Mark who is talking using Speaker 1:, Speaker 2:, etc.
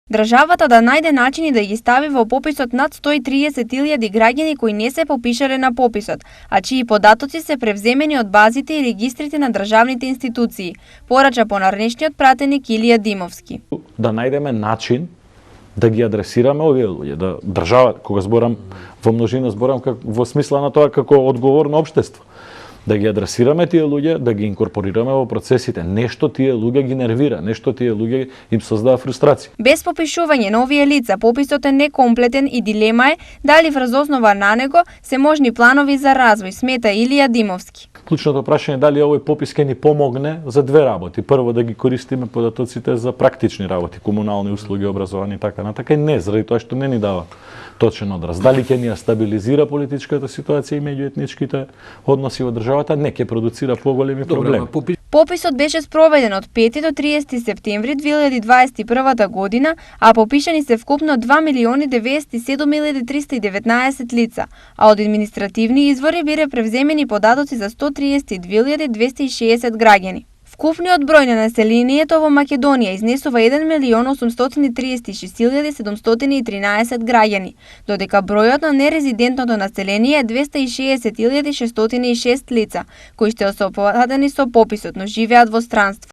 Speaker 1: Државата да најде начини да ги стави во пописот над 130.000 граѓани кои не се попишале на пописот, а чии податоци се превземени од базите и регистрите на државните институции, порача понарнешниот пратеник Илија Димовски.
Speaker 2: Да најдеме начин да ги адресираме овие луѓе, да држава, кога зборам во множина, зборам во смисла на тоа како одговорно општество, да ги адресираме тие луѓе, да ги инкорпорираме во процесите. Нешто тие луѓе ги нервира, нешто тие луѓе им создава фрустрација.
Speaker 1: Без попишување на овие лица, пописот е некомплетен и дилема е дали врз основа на него се можни планови за развој, смета Илија Димовски.
Speaker 2: Клучното прашање е дали овој попис ќе ни помогне за две работи. Прво, да ги користиме податоците за практични работи, комунални услуги, образование и така натака, и не заради тоа што не ни дава точен одраз. Дали ќе ни ја стабилизира политичката ситуација и меѓуетничките односи во државата, не ќе продуцира поголеми проблеми.
Speaker 1: Пописот беше спроведен од 5 до 30 септември 2021 година, а попишани се вкупно 2.097.319 лица, а од административни извори биле превземени податоци за 132.260 граѓани. Вкупниот број на населението во Македонија изнесува 1.836.713 граѓани, додека бројот на нерезидентното население е 260.606 лица, кои ще се опфатени со пописот, но живеат во странство.